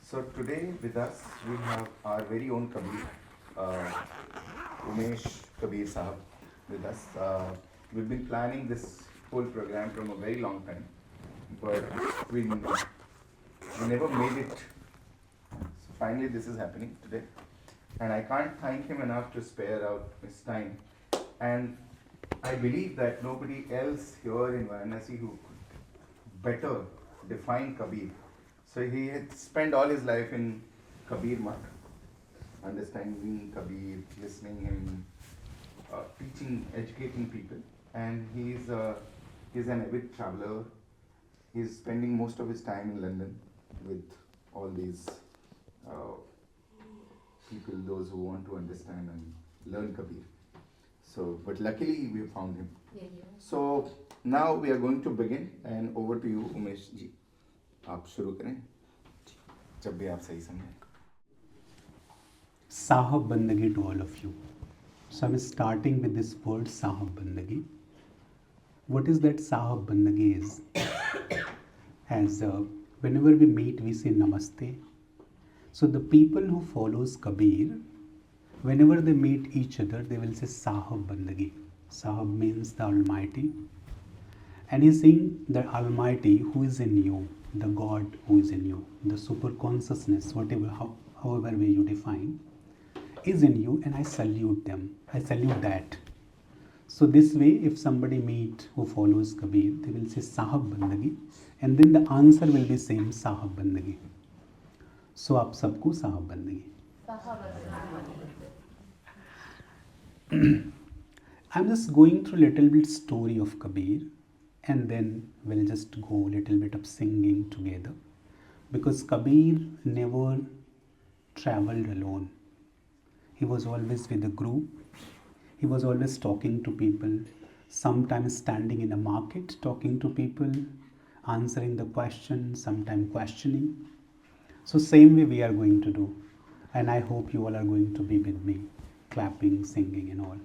So today with us we have our very own Kabir, uh, Umesh Kabir Sahab with us. We've been planning this whole program from a very long time, but we never made it. So finally this is happening today, and I can't thank him enough to spare out his time. And I believe that nobody else here in Varanasi who could better define Kabir. So he had spent all his life in Kabir Math, understanding Kabir, listening him, teaching, educating people, and he's an avid traveler. He's spending most of his time in London with all these uh, people, those who want to understand and learn Kabir. So, but luckily we found him. Yeah. So now we are going to begin, and over to you, Umesh ji. आप शुरू करें जब भी आप सही समझें. Sahab Bandagi to all of you. So I'm starting with this word Sahab Bandagi. What is that Sahab Bandagi is? As whenever we meet, we say Namaste. So the people who follows Kabir, whenever they meet each other, they will say Sahab Bandagi. Sahab means the Almighty. And he's saying the Almighty who is in you, the God who is in you, the super consciousness, however way you define, is in you, and I salute them. I salute that. So this way, if somebody meet who follows Kabir, they will say Sahab Bandagi, and then the answer will be same Sahab Bandagi. So आप सबको Sahab Bandagi. I'm just going through little bit story of Kabir, and then we'll just go little bit of singing together, because Kabir never traveled alone. He was always with a group. He was always talking to people, sometimes standing in a market talking to people, answering the question, sometimes questioning. So same way we are going to do, and I hope you all are going to be with me, clapping, singing and all.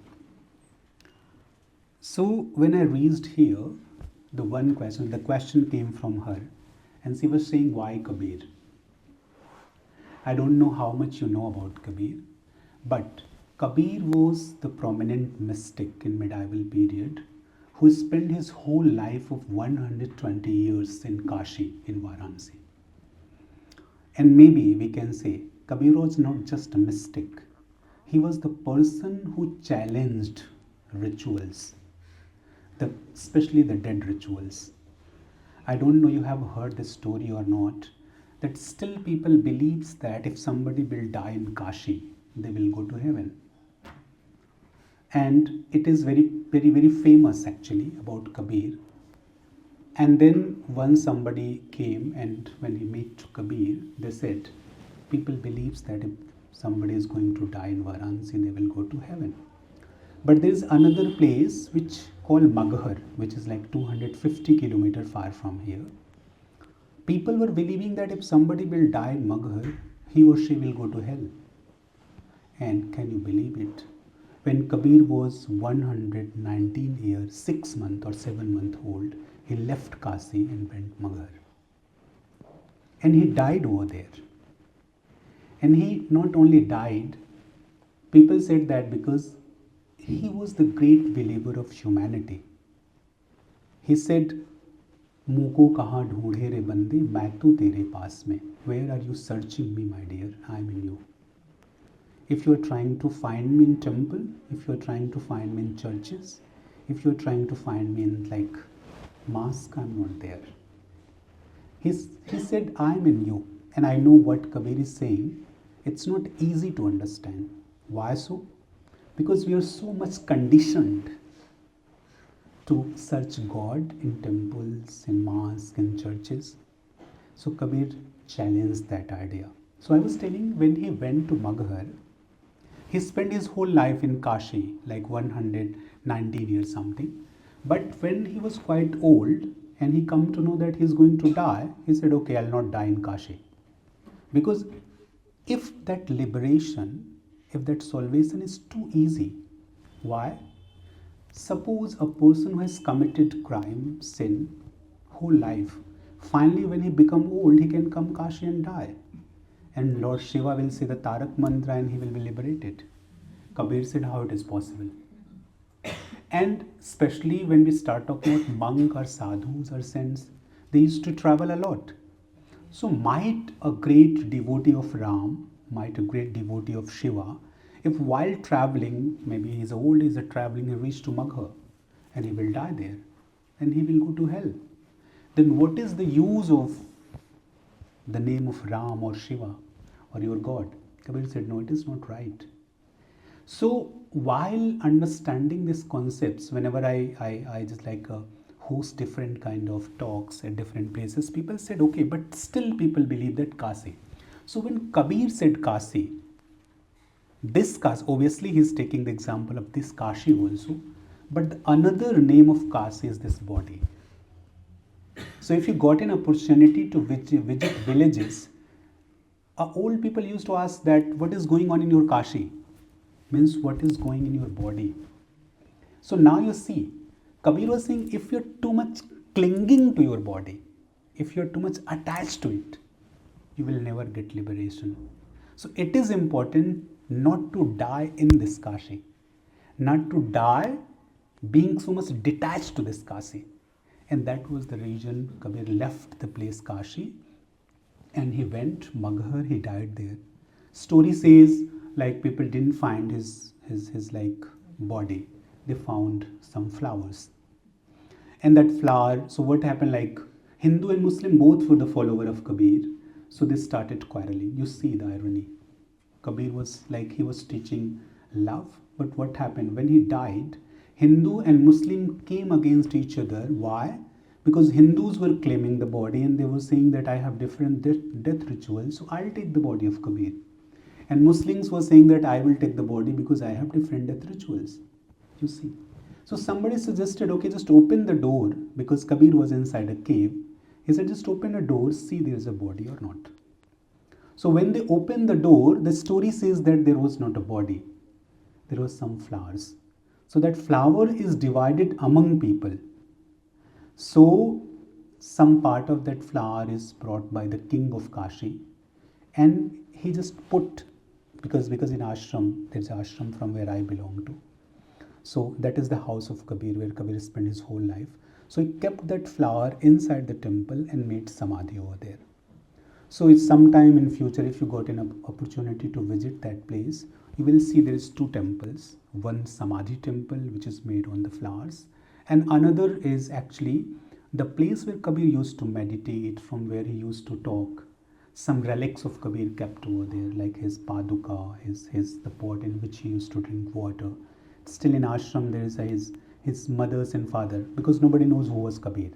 So when I reached here, the question came from her, and she was saying, why Kabir? I don't know how much you know about Kabir, but Kabir was the prominent mystic in medieval period who spent his whole life of 120 years in Kashi, in Varanasi. And maybe we can say Kabir was not just a mystic, he was the person who challenged rituals, especially the dead rituals. I don't know you have heard the story or not, that still people believes that if somebody will die in Kashi, they will go to heaven. And it is very, very, very famous actually about Kabir. And then once somebody came, and when he met Kabir, they said, people believes that if somebody is going to die in Varanasi, they will go to heaven. But there is another place which called Maghar, which is like 250 kilometers far from here. People were believing that if somebody will die in Maghar, he or she will go to hell. And can you believe it? When Kabir was 119 years, 6 months or 7 months old, he left Kasi and went Maghar. And he died over there. And he not only died, people said that because he was the great believer of humanity. He said, मुझको कहाँ ढूंढे रे बंदे, मैं तो तेरे पास में. Where are you searching me, my dear? I am in you. If you are trying to find me in temple, if you are trying to find me in churches, if you are trying to find me in like mosque, I am not there. He said, I am in you. And I know what Kabir is saying. It's not easy to understand. Why so? Because we are so much conditioned to search God in temples, in mosques, in churches. So Kabir challenged that idea. So I was telling, when he went to Maghar, he spent his whole life in Kashi, like 119 years something. But when he was quite old and he come to know that he is going to die, he said, okay, I'll not die in Kashi. Because if that liberation, if that salvation is too easy, why? Suppose a person who has committed crime, sin, whole life, finally when he become old, he can come Kashi and die. and Lord Shiva will say the Tarak mantra and he will be liberated. Kabir said, how it is possible? And especially when we start talking about monk or sadhus or saints, they used to travel a lot. So might a great devotee of Ram, might a great devotee of Shiva, if while traveling, maybe he's old, he's traveling, he reached to Magha and he will die there and he will go to hell. Then what is the use of the name of Ram or Shiva or your God? Kabir said, no, it is not right. So while understanding these concepts, whenever I just host different kind of talks at different places, people said, okay, but still people believe that Kasi. So when Kabir said Kasi, this Kasi, obviously he is taking the example of this Kashi also, but another name of Kasi is this body. So if you got an opportunity to visit villages, old people used to ask that, what is going on in your Kashi? Means what is going in your body. So now you see, Kabir was saying, if you're too much clinging to your body, if you're too much attached to it, you will never get liberation. So it is important not to die in this Kashi, not to die being so much detached to this Kashi. And that was the reason Kabir left the place Kashi and he went Maghar, he died there. Story says, like people didn't find his body, they found some flowers. And that flower, so what happened, like Hindu and Muslim both were the follower of Kabir, so they started quarreling. You see the irony. Kabir was like, he was teaching love, but what happened when he died, Hindu and Muslim came against each other. Why? Because Hindus were claiming the body and they were saying that I have different death rituals, so I'll take the body of Kabir. And Muslims were saying that I will take the body because I have different death rituals. You see. So somebody suggested, okay, just open the door, because Kabir was inside a cave. He said, just open a door, see there is a body or not. So when they opened the door, the story says that there was not a body. There was some flowers. So that flower is divided among people. So some part of that flower is brought by the king of Kashi, and he just put, because in ashram, there's an ashram from where I belong to. So that is the house of Kabir, where Kabir spent his whole life. So he kept that flower inside the temple and made samadhi over there. So it's sometime in future, if you got an opportunity to visit that place, you will see there is two temples. One samadhi temple, which is made on the flowers, and another is actually the place where Kabir used to meditate, from where he used to talk. Some relics of Kabir kept over there, like his paduka, the pot in which he used to drink water. Still in ashram there is his mother's and father, because nobody knows who was Kabir.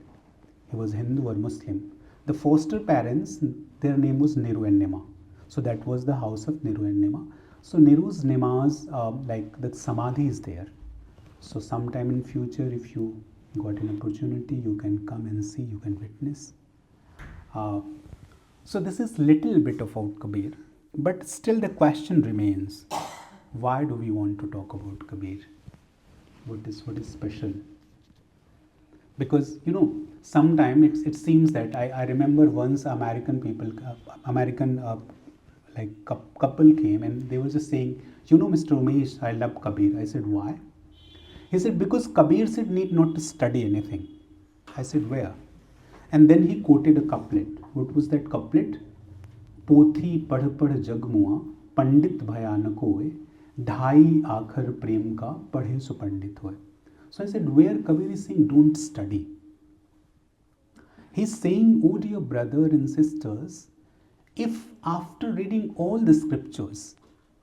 He was Hindu or Muslim. The foster parents, their name was Niru and Nema. So that was the house of Niru and Nema. So Niru's Nema's, like the samadhi is there. So sometime in future, if you got an opportunity, you can come and see, you can witness. So this is little bit about Kabir, but still the question remains, why do we want to talk about Kabir? What is special? Because, sometimes it seems that I remember once American couple came and they were just saying, Mr. Umesh, I love Kabir. I said, why? He said, because Kabir said need not to study anything. I said, where? And then he quoted a couplet. What was that couplet? Pothi padh padh jagmua, pandit bhayanak hoye, dhai aakhar prem ka padhe su pandit hoye. So I said, where Kabir is saying don't study. He's saying, oh dear brother and sisters, if after reading all the scriptures,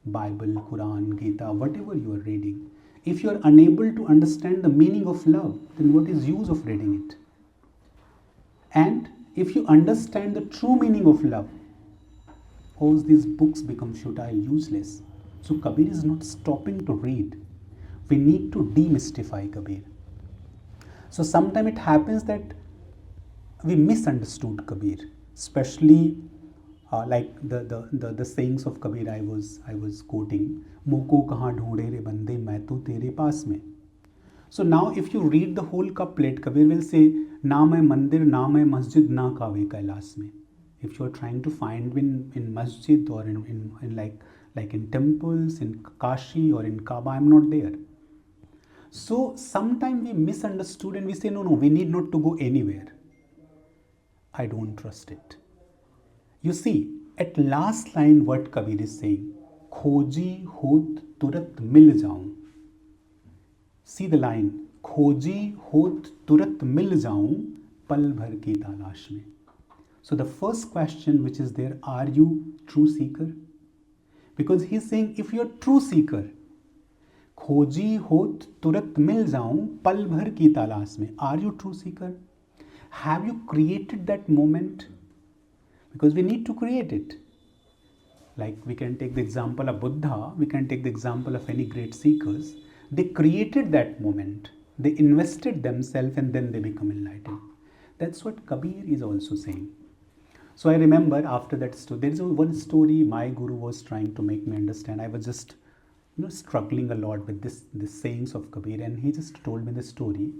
Bible, Quran, Gita, whatever you are reading, if you are unable to understand the meaning of love, then what is use of reading it? And if you understand the true meaning of love, all these books become futile, useless. So Kabir is not stopping to read. We need to demystify Kabir. So sometimes it happens that we misunderstood Kabir, especially like the sayings of Kabir I was quoting. Moko kahan dhoonde re bande, main to tere paas mein. So now if you read the whole couplet, Kabir will say, na main mandir, na main masjid, na kaave kailas mein. If you are trying to find in masjid or in like in temples, in Kashi or in Kaaba, I'm not there. So sometimes we misunderstood and we say, no, we need not to go anywhere. I don't trust it. You see, at last line what Kabir is saying, खोजी होत तुरत मिल जाऊं. See the line, खोजी होत तुरत मिल जाऊं पल भर की तलाश में. So the first question which is there, are you true seeker? Because he's saying, if you're true seeker, खोजी होत तुरत मिल जाऊं पल भर की तलाश में. Are you true seeker? Have you created that moment? Because we need to create it. Like we can take the example of Buddha, we can take the example of any great seekers. They created that moment. They invested themselves and then they become enlightened. That's what Kabir is also saying. So I remember after that story, there is one story my guru was trying to make me understand. I was just struggling a lot with this sayings of Kabir, and he just told me the story.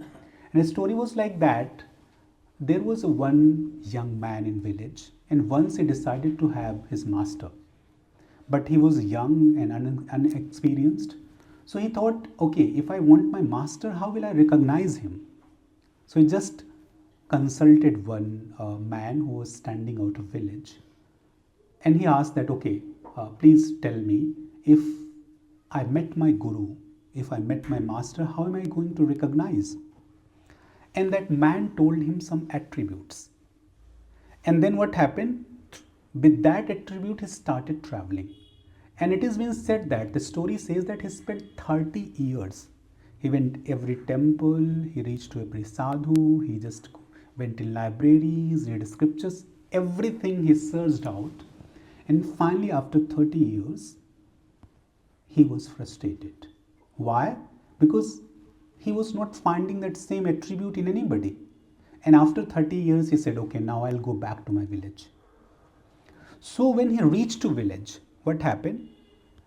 And the story was like that. There was one young man in village, and once he decided to have his master. But he was young and unexperienced. So he thought, okay, if I want my master, how will I recognize him? So he just consulted one man who was standing out of village. And he asked that, okay, please tell me, if I met my guru, if I met my master, how am I going to recognize? And that man told him some attributes. And then what happened? With that attribute, he started traveling. And it has been said that, the story says that he spent 30 years. He went every temple, he reached to every sadhu, he just went in libraries, read scriptures, everything he searched out. And finally, after 30 years, he was frustrated. Why? Because he was not finding that same attribute in anybody. And after 30 years, he said, okay, now I'll go back to my village. So when he reached to village, what happened?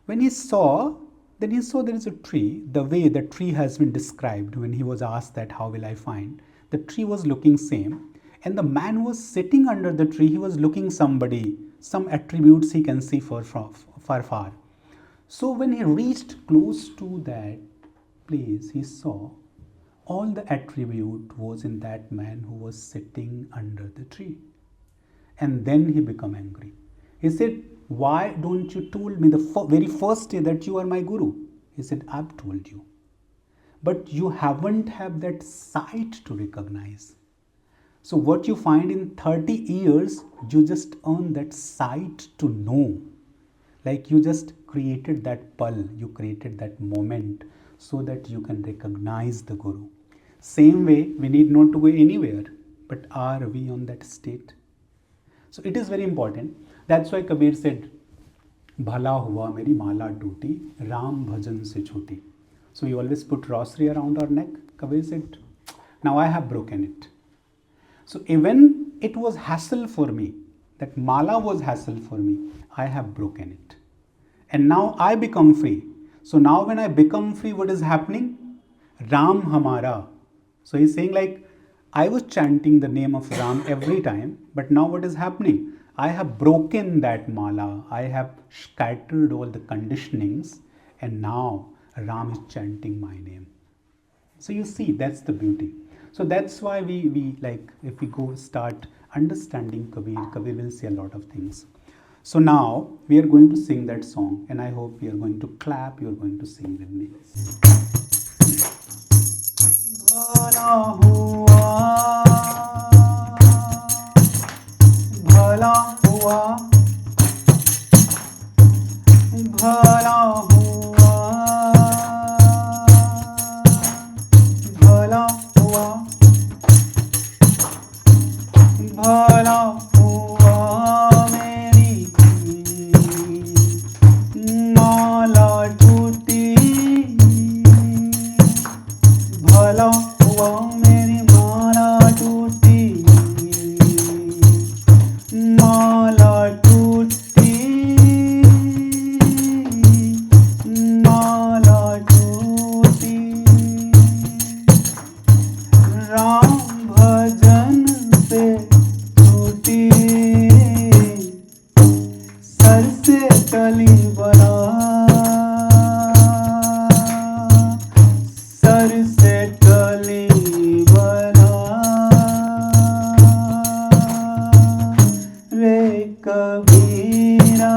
When he saw there is a tree, the way the tree has been described when he was asked that how will I find, the tree was looking same, and the man who was sitting under the tree, he was looking somebody, some attributes he can see far. So when he reached close to that place, he saw all the attribute was in that man who was sitting under the tree. And then he became angry. He said, why don't you told me the very first day that you are my guru? He said, I've told you. But you haven't have that sight to recognize. So what you find in 30 years, you just earn that sight to know. Like you just created that pal, you created that moment so that you can recognize the guru. Same way, we need not to go anywhere, but are we on that state? So it is very important. That's why Kabir said, Bhala hua meri mala tooti, Ram bhajan se choti. So we always put rosary around our neck. Kabir said, now I have broken it. So even it was hassle for me, that mala was hassle for me, I have broken it. And now I become free. So now when I become free, what is happening? Ram hamara. So he's saying like, I was chanting the name of Ram every time, but now what is happening? I have broken that mala, I have scattered all the conditionings, and now Ram is chanting my name. So you see, that's the beauty. So that's why we like, if we go start understanding Kabir will say a lot of things. So now we are going to sing that song, and I hope you are going to clap, you are going to sing with me. Bhala hua, bhala hua, bhala hua, bhala hua, bhala hua meri mala tooti, bhala hua meri mala tooti, mala tooti, sir से टली बला, sir से टली बला, रे कबीरा,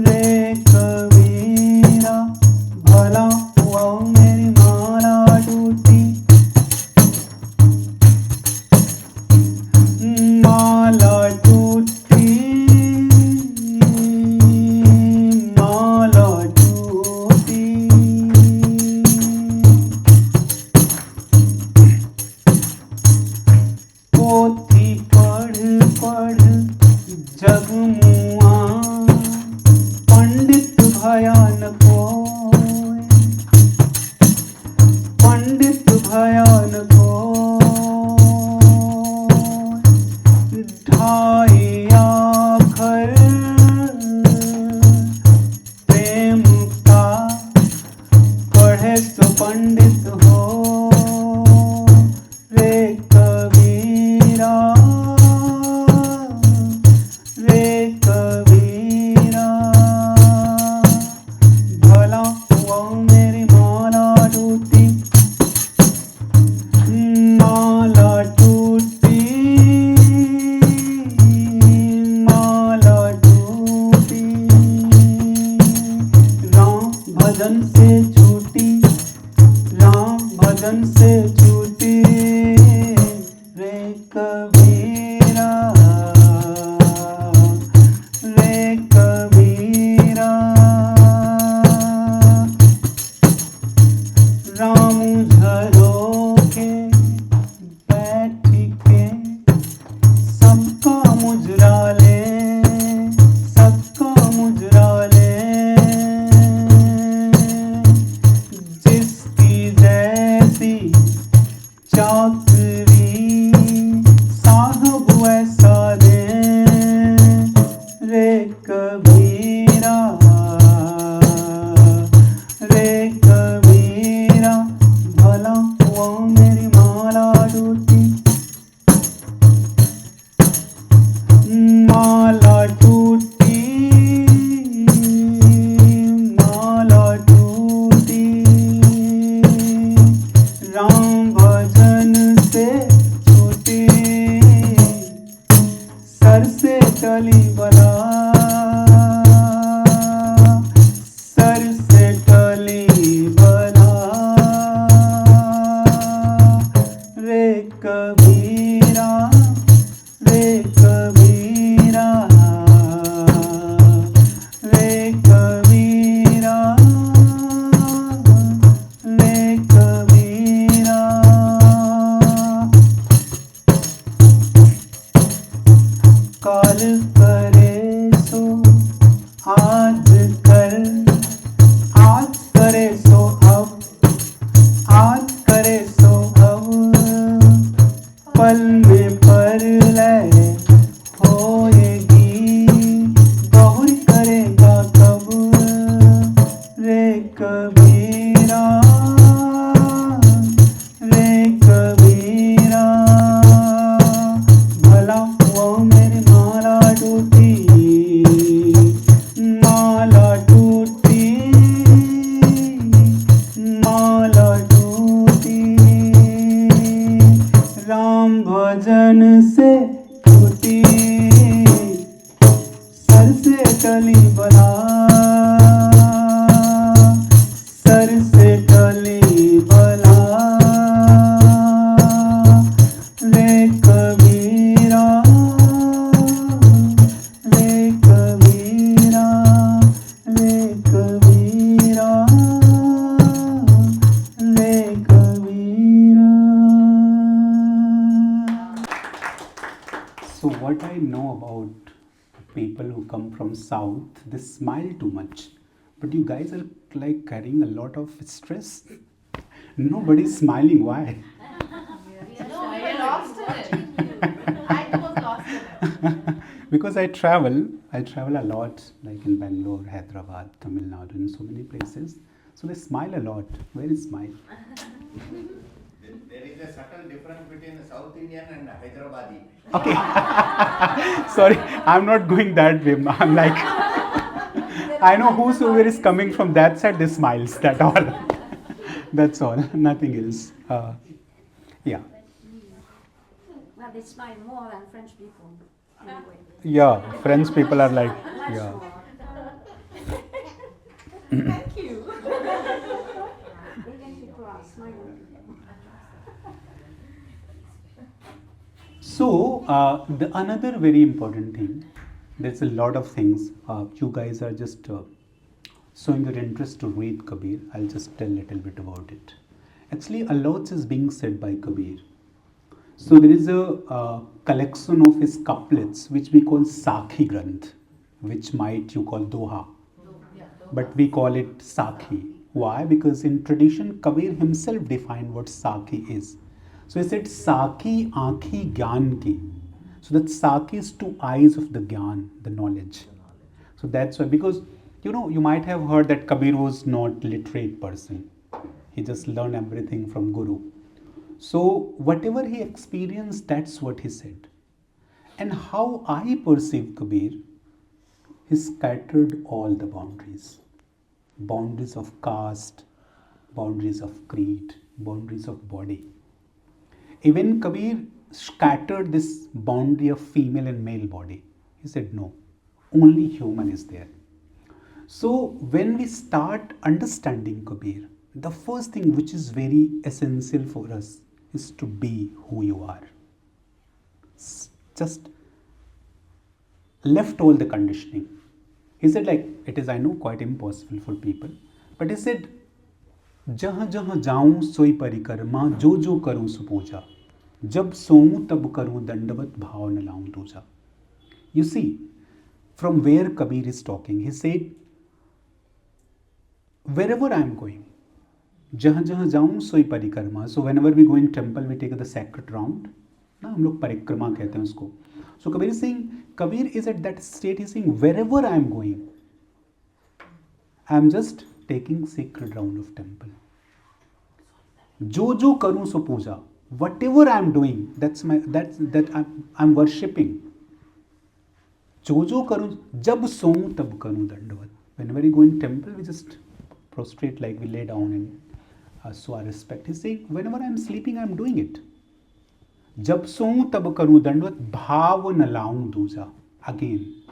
रे कबीरा, भला हुआ मेरी माला टूटी, माला टूटी, माला टूटी। पोथी पढ़ पढ़ जग मुआ, पंडित भयान कोय, पंडित भयान कोय, ढाई आखर प्रेम का, पढ़े तो पंडित हो, रे कबीरा, रे कबीरा, भला हुआ मेरी माला टूटी, माला टूटी, माला टूटी, राम भजन से छूटी, राम भजन से छूटी, रे कबीरा, रे कबीरा, राम झरोखे बैठ के सबका मुजरा ले, सबका मुजरा ले, जिसकी जैसी चाकरी साहब वैसा दे, रे कबीरा, रे कबीरा, भला हुआ मेरी माला टूटी, माला टूटी, माला टूटी, राम भजन से छूटी, सर से टली बला, सर से टली बला, रे कबीरा, रे कबीरा, रे कबीरा, रे कबीरा। काल करे सो आज कर, आज करे सो अब, आज करे सो अब, पल में परलय होएगी, गौर करेगा कब, रे कबीरा, रे कबीरा, भला हुआ मेरी माला टूटी, माला टूटी, माला टूटी, राम भजन से छूटी, सर से टली बला, सर से टली बला, रे कबीरा, रे कबीरा, रे कबीरा, रे कबीरा। So what I know about people who come from south, they smile too much, but you guys are like carrying a lot of stress. Nobody's smiling. Why? No, we lost it. I was lost in it. Because I travel a lot, like in Bangalore, Hyderabad, Tamil Nadu, in so many places. So they smile a lot. Where is smile? There is a subtle difference between the South Indian and Hyderabadi. Okay. Sorry, I'm not going that way. I'm like, I know whosoever is coming from that side, they smiles. That's all. That's all. Nothing else. Yeah. Well, they smile more than French people. Anyway. Yeah. French people are like, yeah. Thank you. Indian people are smiling. So, the another very important thing, there's a lot of things. You guys are just showing your interest to read Kabir. I'll just tell a little bit about it. Actually, a lot is being said by Kabir. So, there is a collection of his couplets which we call Sakhi Granth, which might you call Doha, but we call it Sakhi. Why? Because in tradition, Kabir himself defined what Sakhi is. So he said, Sakhi Aankhi Gyan Ki. So that Sakhi is two eyes of the Gyan, the knowledge. So that's why, because you might have heard that Kabir was not literate person. He just learned everything from Guru. So whatever he experienced, that's what he said. And how I perceive Kabir, he scattered all the boundaries. Boundaries of caste, boundaries of creed, boundaries of body. Even Kabir scattered this boundary of female and male body. He said, no, only human is there. So when we start understanding Kabir, the first thing which is very essential for us is to be who you are. Just left all the conditioning. He said, like, it is, I know, quite impossible for people, but he said, जहाँ जहाँ जाऊं सोई परिक्रमा जो जो करूं सुपूजा जब सोऊं तब करूं दंडवत भाव न लाऊं दूजा. You see, from where Kabir is talking, he said, wherever I am going, जहाँ जहाँ जाऊं सोई परिक्रमा. So whenever we go in temple, we take the sacred round. ना हम लोग परिक्रमा कहते हैं उसको. So Kabir is saying, Kabir is at that state. He's saying, wherever I am going, I am just taking sacred round of temple. जो जो करूं सो पूजा. Whatever I am doing, I'm worshipping. जो जो करूं, जब सोऊं तब करूं दंडवत. Whenever we go in temple, we just prostrate, like we lay down and show our respect. He's saying, whenever I am sleeping, I am doing it. जब सोऊं तब करूं दंडवत भाव न लाऊं दूजा. Again,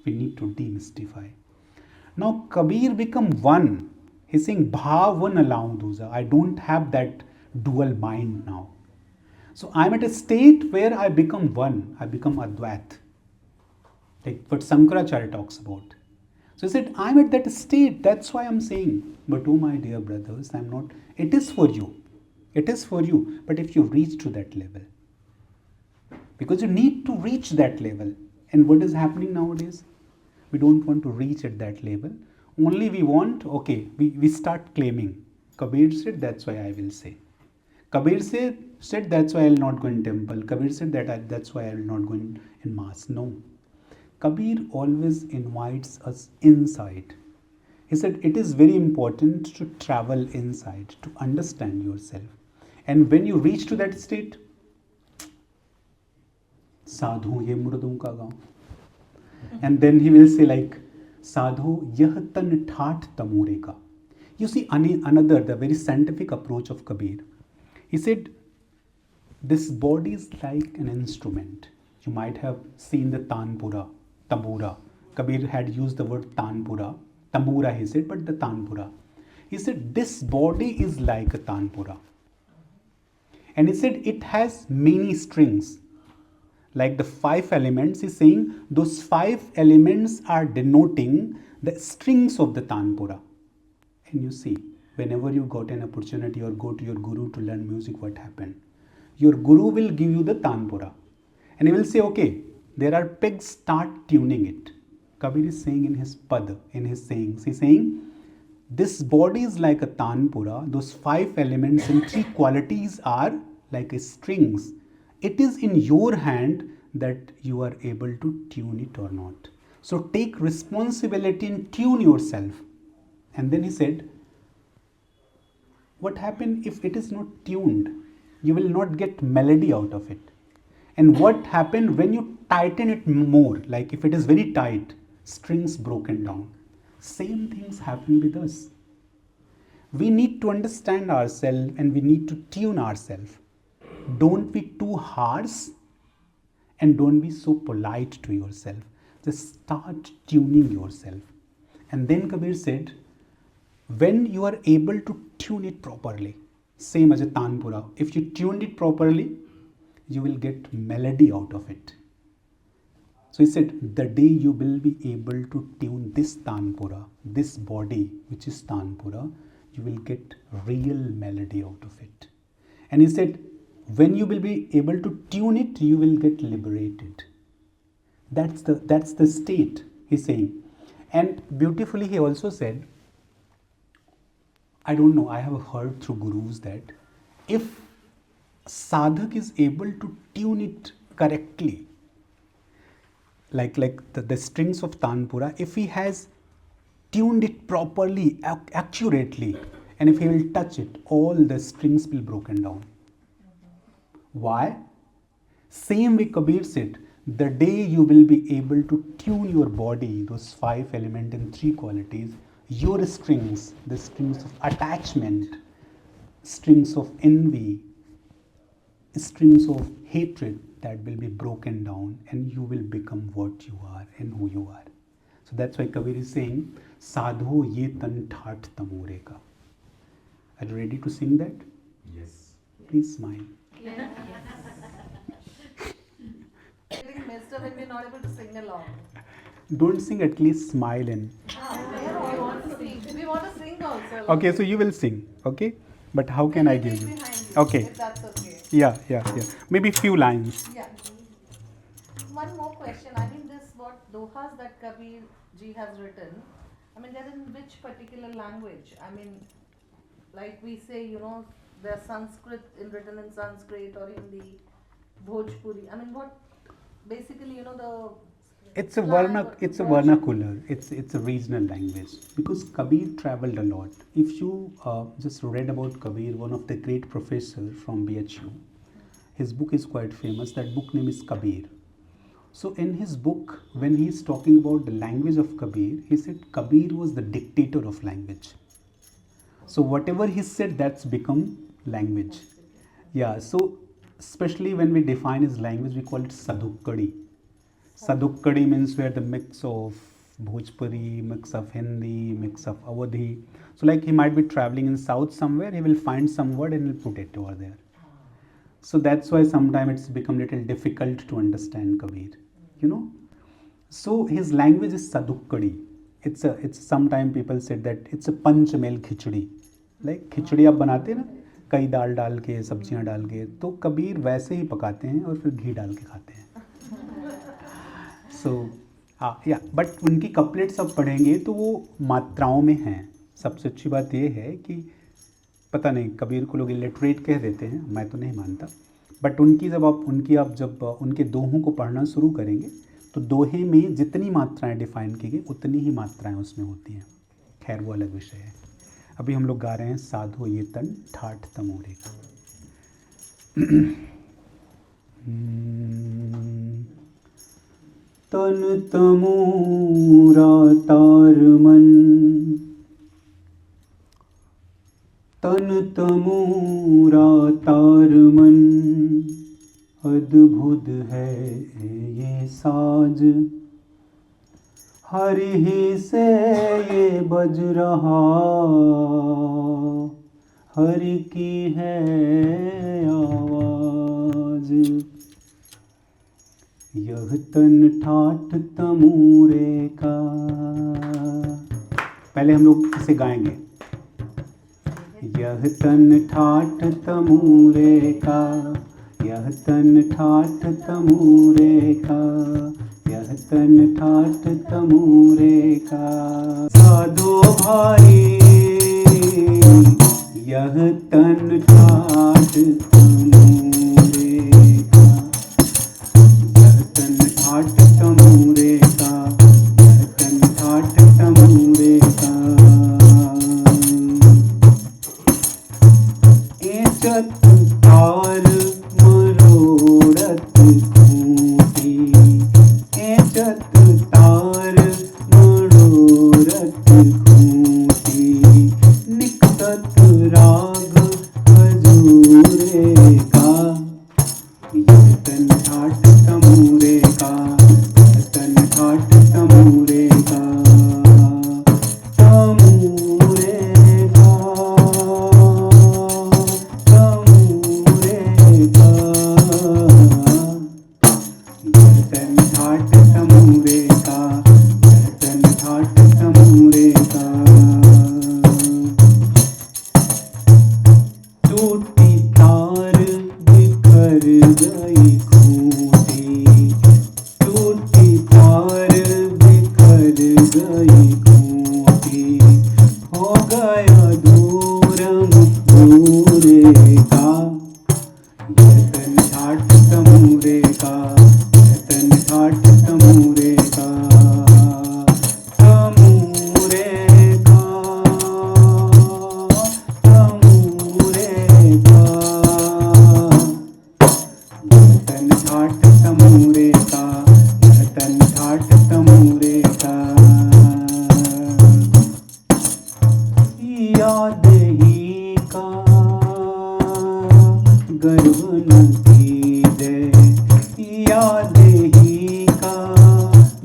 we need to demystify. Now Kabir become one. He's saying bhav na laun duja. I don't have that dual mind now. So I'm at a state where I become one. I become Advait. Like what Sankaracharya talks about. So he said, I'm at that state. That's why I'm saying. But oh my dear brothers, I'm not. It is for you. It is for you. But if you reach to that level. Because you need to reach that level. And what is happening nowadays? We don't want to reach at that level. Only we want, okay, we start claiming. Kabir said, that's why I will say. Kabir said that's why I will not go in temple. Kabir said that's why I will not go in mass. No. Kabir always invites us inside. He said it is very important to travel inside, to understand yourself. And when you reach to that state, sadhu ye murdon ka gaon. And then he will say like, sadhu yah tan thaat tamure ka. You see another, the very scientific approach of Kabir. He said, this body is like an instrument. You might have seen the tanpura, tambura. Kabir had used the word tanpura. Tambura he said, but the tanpura. He said, this body is like a tanpura. And he said, it has many strings. Like the 5 elements, he's saying, those 5 elements are denoting the strings of the tanpura. And you see, whenever you got an opportunity or go to your guru to learn music, what happened? Your guru will give you the tanpura. And he will say, okay, there are pegs, start tuning it. Kabir is saying in his pad, in his sayings, he's saying, this body is like a tanpura. Those 5 elements and 3 qualities are like strings. It is in your hand that you are able to tune it or not. So take responsibility and tune yourself. And then he said, what happens if it is not tuned? you will not get melody out of it. And what happened when you tighten it more, like if it is very tight, strings broken down. Same things happen with us. We need to understand ourselves and we need to tune ourselves. Don't be too harsh and don't be so polite to yourself. Just start tuning yourself. And then Kabir said, when you are able to tune it properly, same as a tanpura, if you tuned it properly, you will get melody out of it. So he said, the day you will be able to tune this tanpura, this body which is tanpura, you will get real melody out of it. And he said, when you will be able to tune it, you will get liberated. That's the state, he's saying. And beautifully he also said, I don't know, I have heard through gurus that if sadhak is able to tune it correctly, like the strings of tanpura, if he has tuned it properly, accurately, and if he will touch it, all the strings will broken down. Why? Same way Kabir said, the day you will be able to tune your body, those 5 elements and 3 qualities, your strings, the strings of attachment, strings of envy, strings of hatred, that will be broken down and you will become what you are and who you are. So that's why Kabir is saying, Sadho ye tan thaat tamore ka. Are you ready to sing that? Yes. Please smile. Getting messed up when we're not able to sing along. Don't sing, at least smile and... We want to sing. We want to sing also. Okay, so you will sing, okay? But how can I give you? Behind you, Okay. if that's okay. Yeah. Maybe few lines. Yeah. One more question. I mean, this what dohas that Kabir ji has written. I mean, they're in which particular language? I mean, like we say, they're Sanskrit written in Sanskrit or Hindi, Bhojpuri. I mean, what basically, the It's a vernacular. It's a regional language because Kabir traveled a lot. If you just read about Kabir, one of the great professor from BHU, his book is quite famous. That book name is Kabir. So in his book, when he is talking about the language of Kabir, he said Kabir was the dictator of language. So whatever he said, that's become language. Yeah. So especially when we define his language, we call it Sadhukkadi. Sadhukkadi means where the mix of Bhojpuri, mix of Hindi, mix of Awadhi. So like he might be traveling in south somewhere, he will find some word and he'll put it over there. So that's why sometimes it's become little difficult to understand Kabir, So his language is Sadhukkadi. It's sometimes people said that it's a panchmel khichdi. Like खिचड़ी आप बनाते हैं ना, कई दाल डाल के सब्जियां डाल के, तो कबीर वैसे ही पकाते हैं और फिर घी डाल के खाते हैं. So बट उनकी कपलेट्स आप पढ़ेंगे तो वो मात्राओं में हैं. सबसे अच्छी बात ये है कि पता नहीं कबीर को लोग इलिटरेट कह देते हैं, मैं तो नहीं मानता, बट आप जब उनके दोहों को पढ़ना शुरू करेंगे तो दोहे में जितनी मात्राएं डिफाइन की गई उतनी ही मात्राएं उसमें होती हैं. खैर वो अलग विषय है. अभी हम लोग गा रहे हैं साधो ये तन ठाठ तमोरे का. तन तमोरा तार मन, तन तमोरा तार मन, अद्भुत है ये साज, हर ही से ये बज रहा, हर की है आवाज. यह तन ठाठ तमूरे का. पहले हम लोग इसे गाएंगे. यह तन ठाठ तमूरे का, यह तन ठाठ तमूरे का, यह तन ठाठ तमूरे का. साधो भाई यह तन ठाठ तमूरे का, यह तन ठाठ तमूरे का, यह तन ठाठ तमूरे का. एचत तार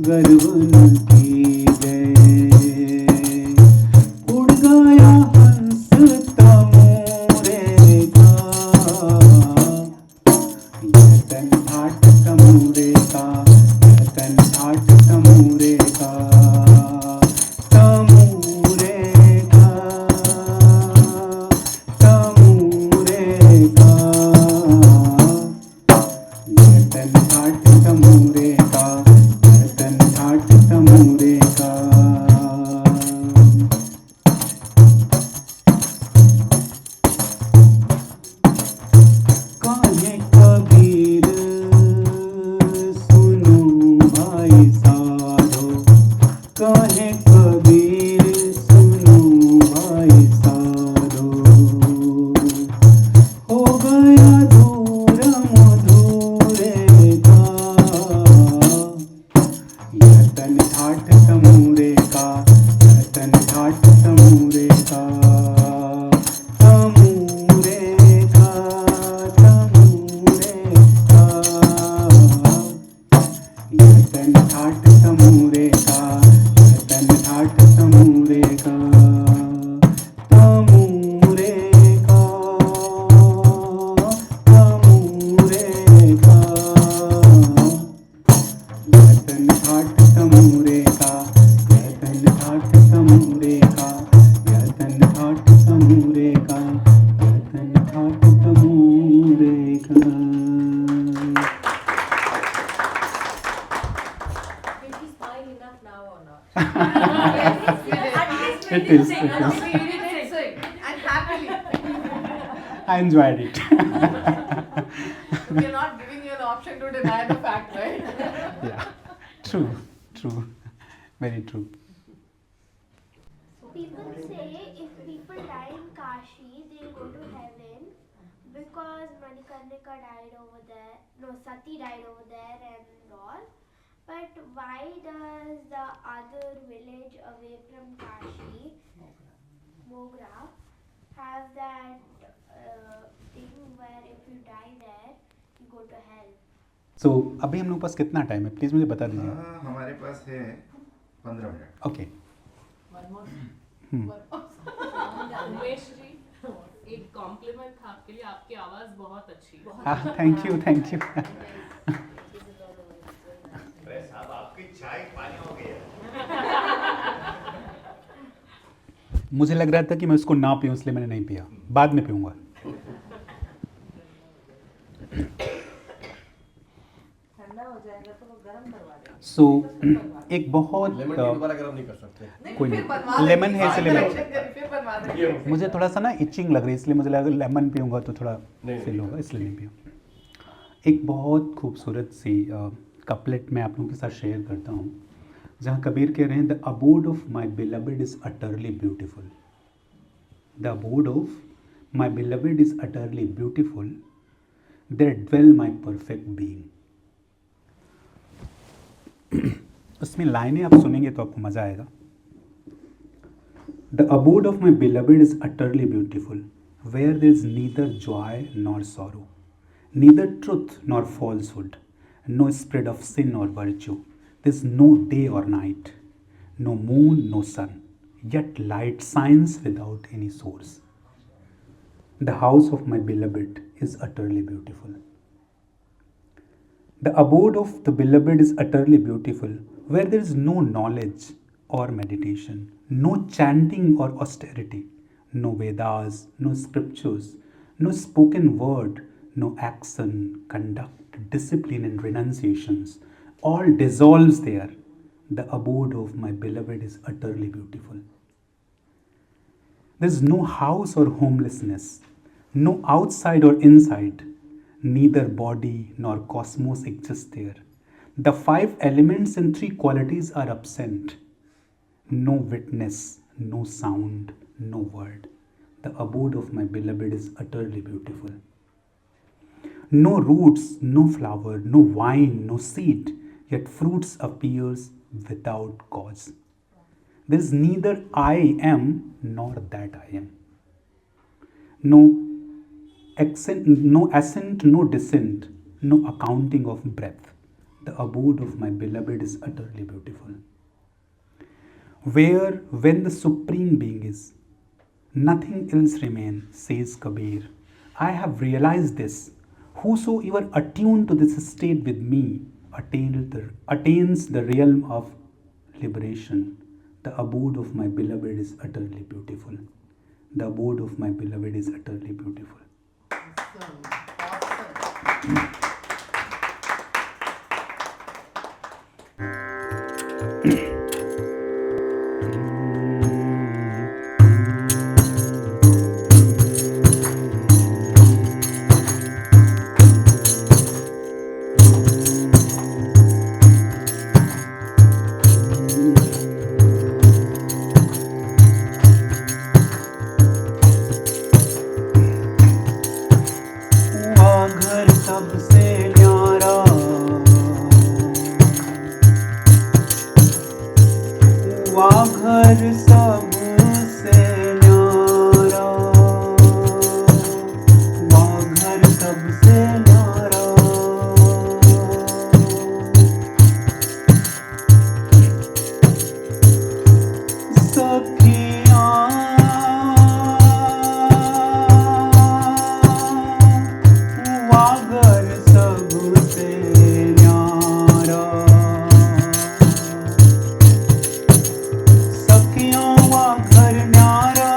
गर्व न कीजे उड़ गया हंस तमोरे का यतन ठाट तमोरे का यतन ठाट तमोरे का तमोरे का तमोरे का यतन ठाट तमोरे का यतन ठाट तमोरे का काहे कबीर सुनो भाई साधो काहे कबीर सुनो भाई साधो हो गया दूर मधुरे का यतन ठाट तमोरे का यतन ठाट तमोरे का तमोरे का तमोरे का यतन ठाट तमोरे का यतन ठाट तमोरे का तमोरे का तमोरे का यतन ठाट तमोरे का यतन ठाट तमोरे का यतन ठाट तमोरे का यतन ठाट तमोरे का Did he smile enough now or not? It is, it is. And happily. I enjoyed it. We're not giving you an option to deny the fact, right? Yeah, true, true, very true. People say if people die in Kashi, they'll go to heaven because Manikarnika died over there. No, Sati died over there and all. But why does the other village away from Kashi, Mogra, have that thing where if you die there, you go to hell? So अभी हम लोग पास कितना time है please मुझे बता दीजिए. हमारे पास है 15 minute. Okay. One more. Hmm. Umesh ji, एक कॉम्प्लीमेंट था आपके लिए, आपकी आवाज बहुत अच्छी है. Thank you thank you. अरे साहब आपकी चाय पानी हो गई है. मुझे लग रहा था कि मैं उसको ना पीऊं इसलिए मैंने नहीं पिया. बाद में पीऊंगा. ठंडा हो जाएगा तो वो गर्म करवा देंगे. सो एक बहुत लेमन टी दोबारा गर्म नहीं कर सकते. कोई फिर नहीं. बनवा लेमन देंगे. है इसलिए मैं फिर बनवा देंगे. मुझे थोड़ा सा ना इचिंग लग रही है इसलिए मुझे लगा लेमन पीऊंगा तो थोड़ा नहीं, फील नहीं। होगा इसलिए नहीं पीऊँ. एक बहुत खूबसूरत सी कपलेट मैं आप लोगों के साथ शेयर करता हूँ जहाँ कबीर कह रहे हैं the abode of my beloved is utterly beautiful. The abode of my beloved is utterly beautiful there dwell my perfect being. उसमें लाइनें आप सुनेंगे तो आपको मज़ा आएगा. The abode of my beloved is utterly beautiful, where there is neither joy nor sorrow, neither truth nor falsehood, no spread of sin or virtue. There is no day or night, no moon, no sun, yet light shines without any source. The house of my beloved is utterly beautiful. The abode of the beloved is utterly beautiful, where there is no knowledge or meditation, no chanting or austerity, no Vedas, no scriptures, no spoken word, no action, conduct, discipline, and renunciations. All dissolves there. The abode of my beloved is utterly beautiful. There is no house or homelessness, no outside or inside, neither body nor cosmos exists there. The 5 elements and 3 qualities are absent. No witness, no sound, no word. The abode of my beloved is utterly beautiful. No roots, no flower, no vine, no seed, yet fruits appears without cause. There is neither I am nor that I am. No ascent, no descent, no accounting of breath. The abode of my beloved is utterly beautiful. Where, when the Supreme Being is, nothing else remains, says Kabir. I have realized this. Whosoever attuned to this state with me attains the realm of liberation. The abode of my beloved is utterly beautiful. The abode of my beloved is utterly beautiful. Awesome. Awesome. हुआ घर सबसे न्यारा, हुआ घर सबसे न्यारा, हुआ घर सबसे न्यारा। हुआ घर सबसे न्यारा, सखियों हुआ घर न्यारा,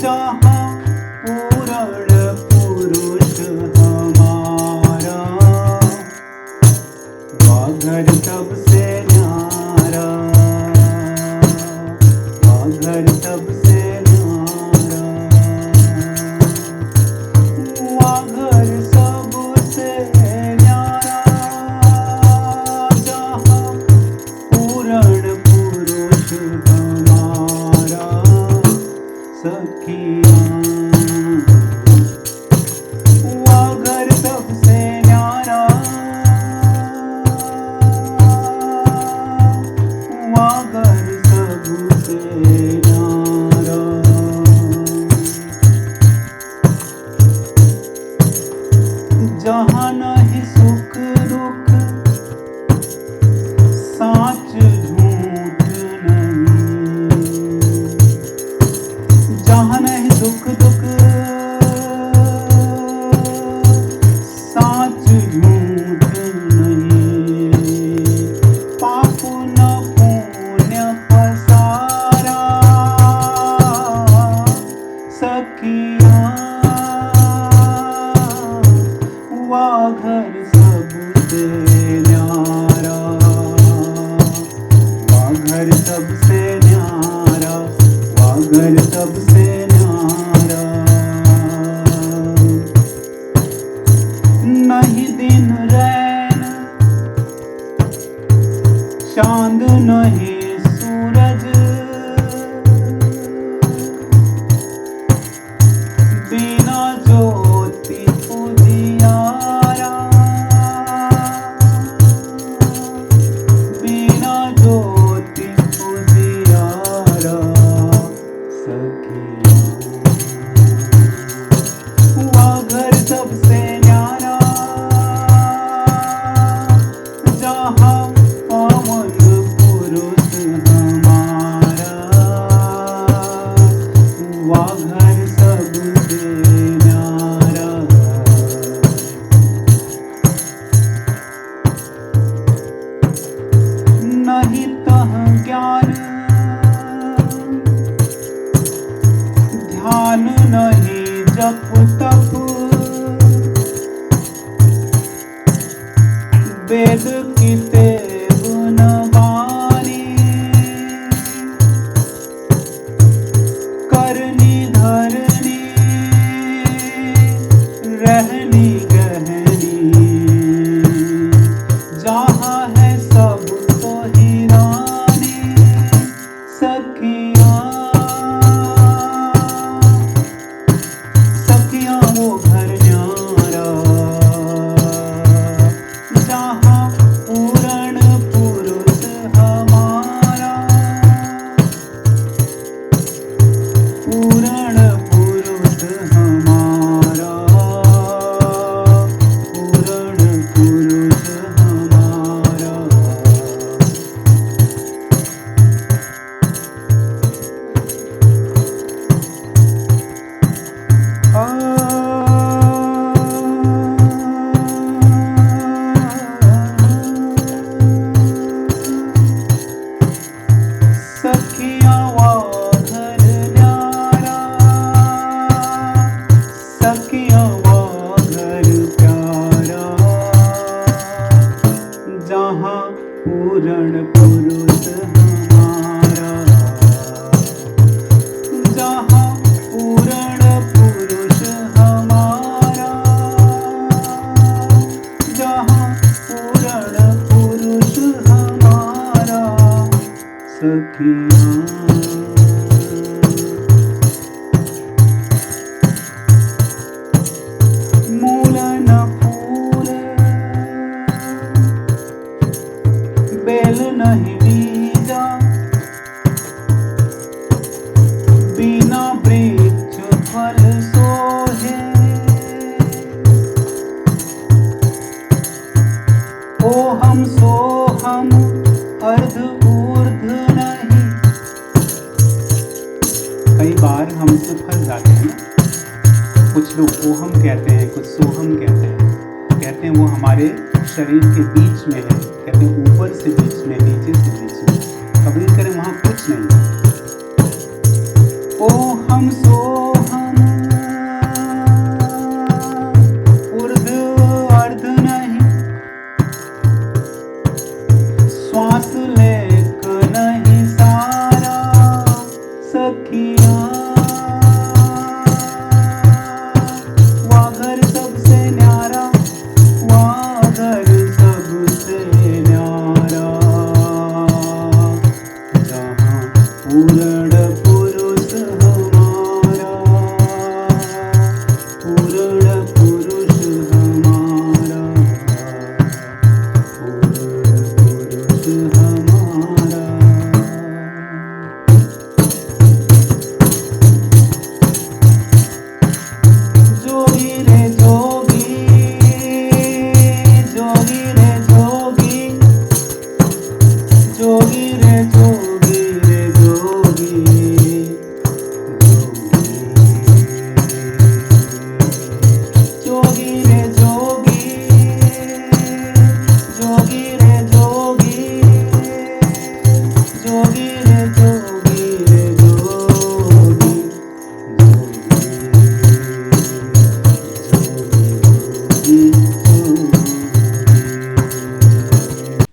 जहाँ पूर्ण पुरुष हमारा। हुआ घर सबसे न्यारा, हुआ घर सबसे न्यारा, हुआ घर सबसे न्यारा, जहाँ पूर्ण पुरुष हमारा। सखियाँ हुआ घर सबसे न्यारा, हुआ घर सबसे न्यारा। जहाँ नहीं सुख दुख, साच झूठ नहीं। जहाँ नहीं सुख दुख, साच झूठ नहीं। पाप न पुण्य पसारा, सखियाँ हुआ घर सबसे न्यारा, हुआ घर सबसे न्यारा, हुआ घर सबसे न्यारा। नहीं दिन रैन, चांद नहीं सूरज, बिना ज्योति उजियारा, बिना ज्योति उजियारा। सखियाँ हुआ घर सबसे न्यारा, जहाँ पावन पुरुष हमारा। हुआ घर सबसे न्यारा। नहीं तह ज्ञान, ध्यान नहीं जप तप, वेद की तेव न वाणी, करनी धरनी रहनी गहनी। जहाँ है सब तो ही रानी, सखियाँ सखियाँ वो घर न्यारा, जहाँ पूर्ण जहाँ पूर्ण पुरुष हमारा, जहाँ पूर्ण पुरुष हमारा, जहाँ पूर्ण पुरुष हमारा, सखियाँ मूल न फूल बेल नहीं बीजा, बिना वृक्ष फल सोहे, ओहम सोहम अर्ध ऊर्ध नहीं। कई बार हम से फंस जाते हैं ना, कुछ लोग ओहम कहते हैं, कुछ सोहम कहते हैं, कहते हैं वो हमारे शरीर के बीच में है, कहते हैं ऊपर से बीच में, नीचे से बीच में। कबीर करें वहाँ कुछ नहीं। ओहम सोहम ऊर्ध अर्ध नहीं, श्वास लेक नहीं सारा, सखियाँ वाघर सबसे न्यारा, वाघर सबसे न्यारा, जहाँ पूर्ण पुरुष हमारा, पूर्ण पुरुष हमारा, पूर्ण पुरुष हमारा। जोगी रे जोगी, जोगी रे जोगी, जोगी रे जोगी रे जोगी, जोगी रे जोगी, जोगी रे जोगी, जोगी रे जोगी रे जोगी,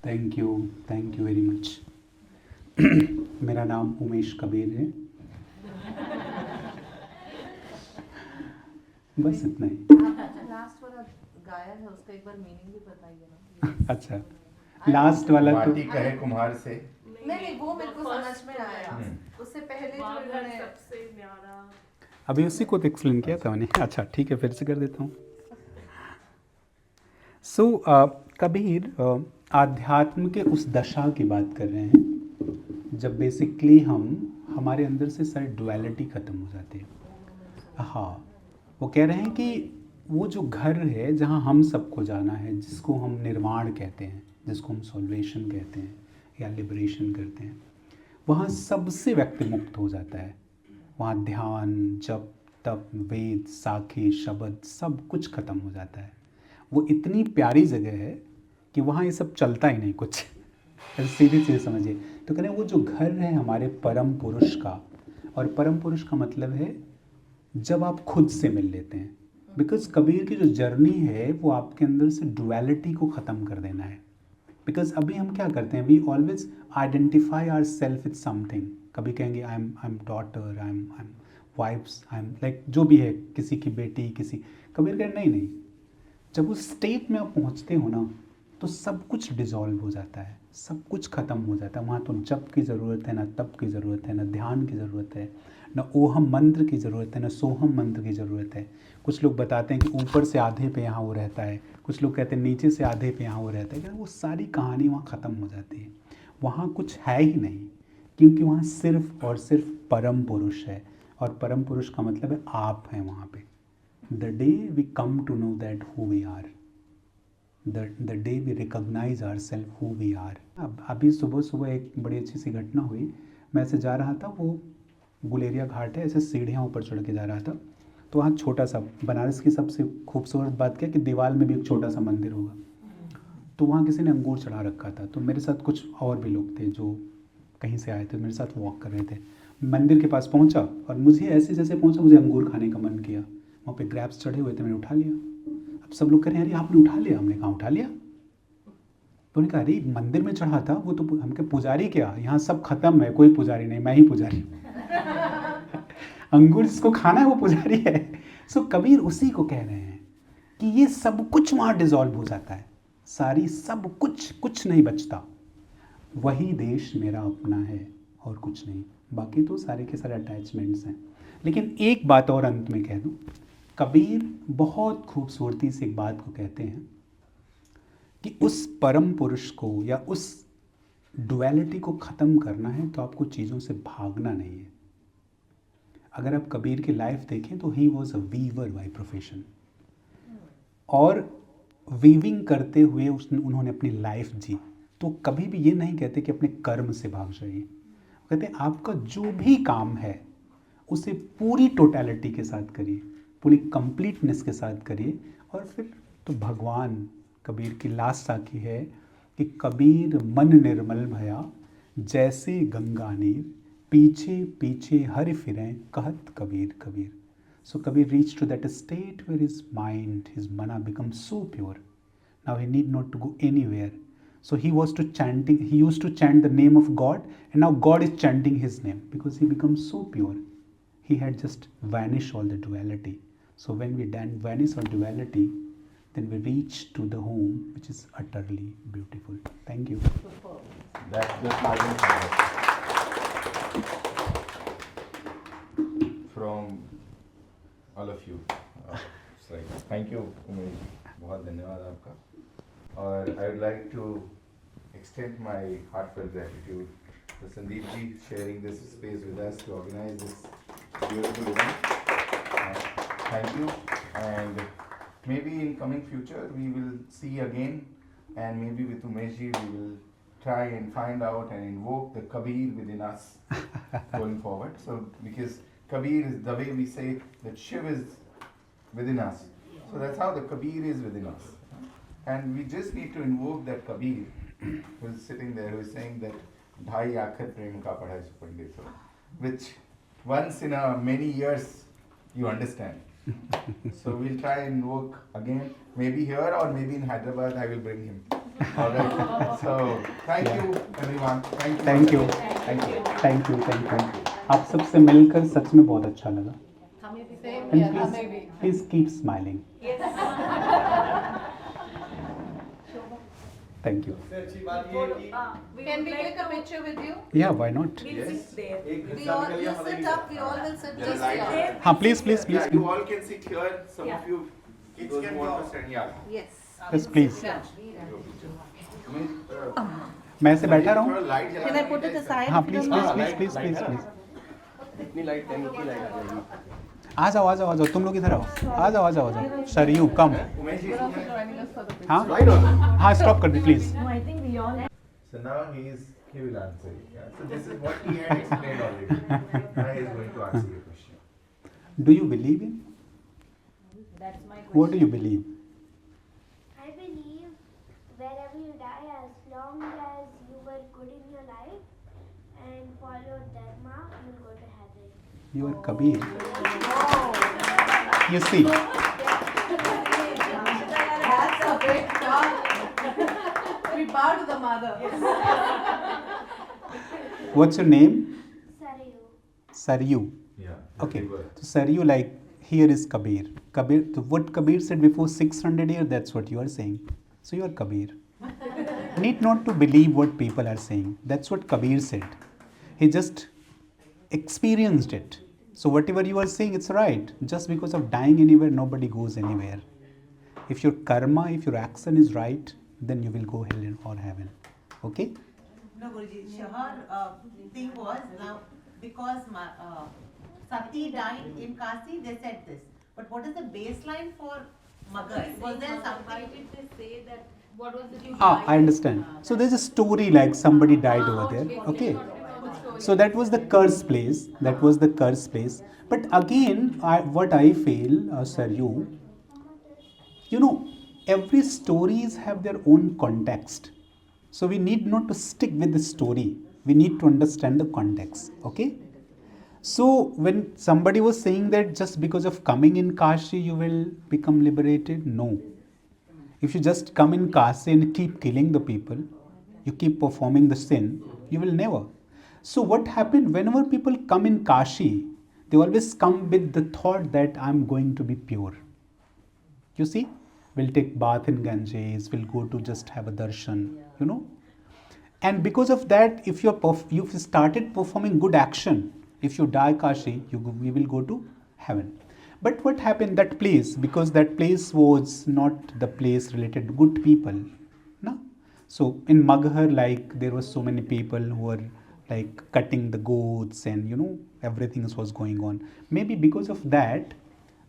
थैंक यू वेरी मच। मेरा नाम उमेश कबीर है। बस इतना ही। लास्ट वाला गाया है उसका एक बार मीनिंग भी बताइए ना। अच्छा, लास्ट वाला तो माटी कहे कुम्हार से, नहीं वो मेरे को समझ में आया। उससे पहले जो वाघर इन्होंने सबसे न्यारा। अभी उसी को तो एक्सप्लेन किया था मैंने। अच्छा ठीक है, फिर से कर देता हूँ। सो कबीर आध्यात्म के उस दशा की बात कर रहे हैं जब बेसिकली हमारे अंदर से सारी डुअलिटी खत्म हो जाती है। हाँ, वो कह रहे हैं कि वो जो घर है जहाँ हम सबको जाना है, जिसको हम निर्वाण कहते हैं, जिसको हम सॉल्वेशन कहते हैं या लिबरेशन करते हैं, वहाँ सबसे व्यक्ति मुक्त हो जाता है। वहाँ ध्यान, जप, तप, वेद, साखी, शब्द सब कुछ खत्म हो जाता है। वो इतनी प्यारी जगह है कि वहाँ ये सब चलता ही नहीं कुछ। सीधे सीधे समझिए। तो कह रहे हैं वो जो घर है हमारे परम पुरुष का, और परम पुरुष का मतलब है जब आप खुद से मिल लेते हैं। बिकॉज कबीर की जो जर्नी है वो आपके अंदर से डुअलिटी को ख़त्म कर देना है। बिकॉज अभी हम क्या करते हैं, we always identify our self with something. कभी कहेंगे I am daughter, I am wife's, I am like जो भी है, किसी की बेटी, किसी। कबीर कह नहीं, जब उस स्टेट में आप पहुंचते हो ना तो सब कुछ डिसॉल्व हो जाता है, सब कुछ खत्म हो जाता है। वहाँ तो जप की ज़रूरत है, ना तप की ज़रूरत है, ना ध्यान की ज़रूरत है, ना ओहम मंत्र की ज़रूरत है, ना सोहम मंत्र की ज़रूरत है। कुछ लोग बताते हैं कि ऊपर से आधे पे यहाँ वो रहता है, कुछ लोग कहते हैं नीचे से आधे पे यहाँ वो रहता है। वो सारी कहानी वहाँ ख़त्म हो जाती है। वहाँ कुछ है ही नहीं, क्योंकि वहाँ सिर्फ और सिर्फ परम पुरुष है। और परम पुरुष का मतलब है आप हैं वहाँ पे। The day we come to know that who we are, the day we recognise our self who we are. अब अभी सुबह सुबह एक बड़ी अच्छी सी घटना हुई। मैं ऐसे जा रहा था, वो गुलेरिया घाट है, ऐसे सीढ़ियाँ ऊपर चढ़ के जा रहा था। तो वहाँ छोटा सा, बनारस की सबसे खूबसूरत बात क्या कि दीवार में भी एक छोटा सा मंदिर होगा। तो वहाँ किसी ने अंगूर चढ़ा रखा था। तो मेरे साथ कुछ और भी लोग थे जो कहीं से आए थे, मेरे साथ वॉक कर रहे थे। मंदिर के पास पहुँचा और मुझे ऐसे जैसे पहुँचा, मुझे अंगूर खाने का मन किया। वहाँ पे ग्रैप्स चढ़े हुए थे, मैंने उठा लिया। अब सब लोग कह रहे हैं अरे आपने उठा लिया। हमने कहा उठा लिया। तो उन्होंने कहा अरे मंदिर में चढ़ा था वो तो हम कहे पुजारी क्या, यहाँ सब खत्म है, कोई पुजारी नहीं, मैं ही पुजारी हूँ। अंगूर जिसको खाना है वो पुजारी है। सो कबीर उसी को कह रहे हैं कि ये सब कुछ वहाँ डिजॉल्व हो जाता है, सारी सब कुछ, कुछ नहीं बचता, वही देश मेरा अपना है और कुछ नहीं, बाकी तो सारे के सारे अटैचमेंट्स हैं। लेकिन एक बात और अंत में कह दूं, कबीर बहुत खूबसूरती से एक बात को कहते हैं कि उस परम पुरुष को या उस डुअलिटी को ख़त्म करना है तो आपको चीज़ों से भागना नहीं है। अगर आप कबीर की लाइफ देखें तो he was a weaver by profession, और वीविंग करते हुए उन्होंने अपनी लाइफ जी। तो कभी भी ये नहीं कहते कि अपने कर्म से भाग जाइए, कहते हैं आपका जो भी काम है उसे पूरी टोटलिटी के साथ करिए, पूरी कंप्लीटनेस के साथ करिए, और फिर तो भगवान, कबीर की लास्ट साखी है कि कबीर मन निर्मल भया जैसे गंगा नीर, पीछे पीछे हरि फिरें कहत Kabir Kabir. So Kabir reached to that state where his mind, his mana becomes so pure. Now he need not to go anywhere. So he used to chant the name of God, and now God is chanting his name because he becomes so pure. He had just vanished all the duality. So when we then vanish all duality, then we reach to the home which is utterly beautiful. Thank you. That's just marvelous. From all of you. It's like, thank you, Umesh. बहुत धन्यवाद आपका. और I would like to extend my heartfelt gratitude to Sandeep ji sharing this space with us to organize this beautiful event. Thank you, and maybe in coming future we will see again, and maybe with Umesh ji we will try and find out and invoke the Kabir within us going forward. So because Kabir is the way we say that Shiv is within us. So that's how the Kabir is within us. And we just need to invoke that Kabir who is sitting there, who is saying that Dhai Akhar Prem Ka Padhai Supandit, which once in a many years you understand. So we'll try and invoke again, maybe here or maybe in Hyderabad I will bring him. Alright. So thank you everyone. Thank you. Thank you. आप सबसे मिलकर सच में बहुत अच्छा लगा। Same And here. please keep smiling. Thank you. Can we click a picture with you? Yeah, why not? Yes. We all you sit up. We all will sit just here. हाँ, please. Yeah, you all can sit here. Some of you kids can want to stand. Yeah. Yes. Yes, please. Umesh, मैं ऐसे बैठा रहूँ? थोड़ा light जला Can I दो, put it guys. aside? हाँ, if you please, don't mind? please. इतनी light है, इतनी लाइट आ जाएगी। आ जाओ, तुम लोग इधर आओ। आ जाओ। सरयू, कम। Umesh ji, You're also joining us for the picture. हाँ? हाँ, stop कर दे, please. so now he will answer you. Yeah? So this is what he had explained already. Now he is going to answer your question. Do you believe in? That's my question. What do you believe? I believe wherever you die, as long as you were good in your life and followed Dharma, you'll go to heaven. You are Kabir. You see, That's a big talk. We bow to the mother. what's your name? Sarayu. Saryu. Yeah. Okay. So Saryu, like here is Kabir. Kabir. So what Kabir said before 600 years, that's what you are saying. So you are Kabir. Need not to believe what people are saying. That's what Kabir said. He just experienced it. So whatever you are saying, it's right. Just because of dying anywhere, nobody goes anywhere. If your karma, if your action is right, then you will go hell or heaven. Okay? No, Guruji, her thing was now because Sati died in Kasi, they said this. But what is the baseline for Magar? Was there something? Did they say that? What was it? I understand. So there's a story like somebody died over there. Okay. So that was the curse place. But again, what I feel, sir, you know, every stories have their own context. So we need not to stick with the story. We need to understand the context. Okay. So when somebody was saying that just because of coming in Kashi you will become liberated, no. If you just come in Kasi and keep killing the people, you keep performing the sin, you will never. So what happened, whenever people come in Kashi, they always come with the thought that I'm going to be pure. You see, we'll take bath in Ganges, we'll go to just have a darshan, you know. And because of that, if you've started performing good action, if you die Kashi, you will go to heaven. But what happened, that place, because that place was not the place related to good people, no? So in Maghar, like there were so many people who were like cutting the goats and everything was going on. Maybe because of that,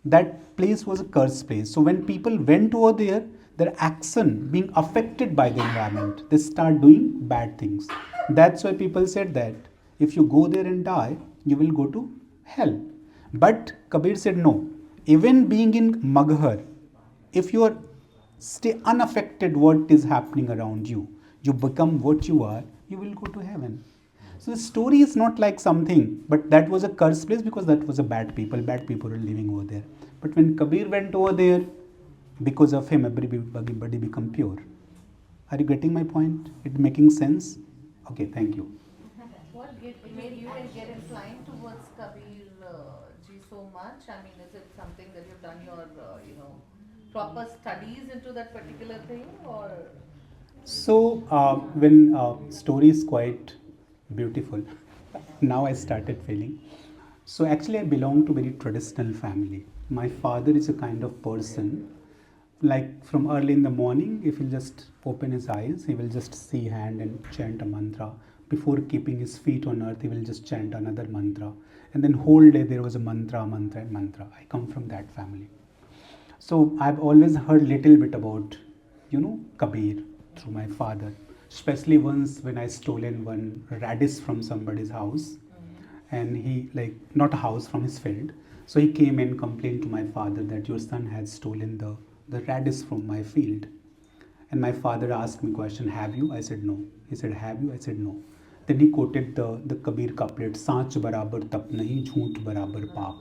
that place was a cursed place. So when people went over there, their action being affected by the environment, they start doing bad things. That's why people said that if you go there and die, you will go to hell. But Kabir said no. Even being in Maghar, if you are stay unaffected what is happening around you, you become what you are, you will go to heaven. So the story is not like something, but that was a cursed place because that was a bad people were living over there. But when Kabir went over there, because of him, everybody become pure. Are you getting my point? It making sense? Okay, thank you. What made you get inclined towards Kabir ji so much? I mean, is it something that you've done your, proper studies into that particular thing, or? So when story is quite beautiful, now I started feeling. So actually, I belong to very traditional family. My father is a kind of person, like from early in the morning, if he'll just open his eyes, he will just see hand and chant a mantra. Before keeping his feet on earth, he will just chant another mantra. And then whole day there was a mantra, mantra, and mantra. I come from that family. So I've always heard little bit about, Kabir through my father. Especially once when I stolen one radish from somebody's house, and he not a house, from his field. So he came and complained to my father that your son has stolen the radish from my field. And my father asked me question, have you? I said no. He said, have you? I said no. Then he quoted the Kabir couplet, Saach barabar tap nahi, jhoot barabar paap.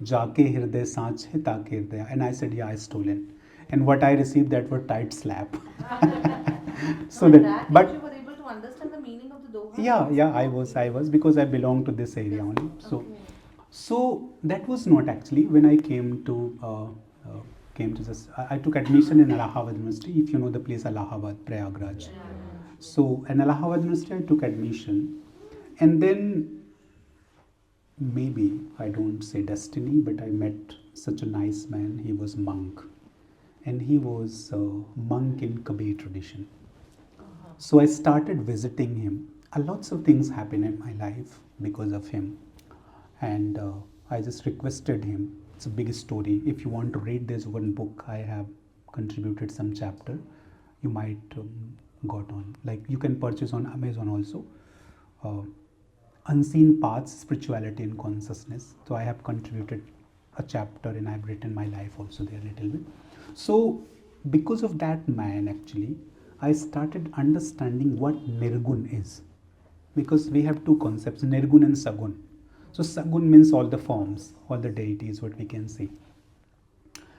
Jaake hirday saach hai taake hirdaya. And I said, yeah, I stolen. And what I received, that was tight slap. So that, but you were able to understand the meaning of the Doha? yeah, I was because I belong to this area only. So that was not actually when I came to this. I took admission in Allahabad University. If you know the place Allahabad, Prayagraj. So in Allahabad University, I took admission, and then maybe I don't say destiny, but I met such a nice man. He was monk, and he was a monk in Kabir tradition. So I started visiting him. Lots of things happened in my life because of him. And I just requested him. It's a big story. If you want to read, there's one book I have contributed some chapter. You might got on. Like you can purchase on Amazon also. Unseen Paths, Spirituality and Consciousness. So I have contributed a chapter and I've written my life also there a little bit. So because of that man actually, I started understanding what Nirgun is. Because we have two concepts, Nirgun and Sagun. So Sagun means all the forms, all the deities, what we can see.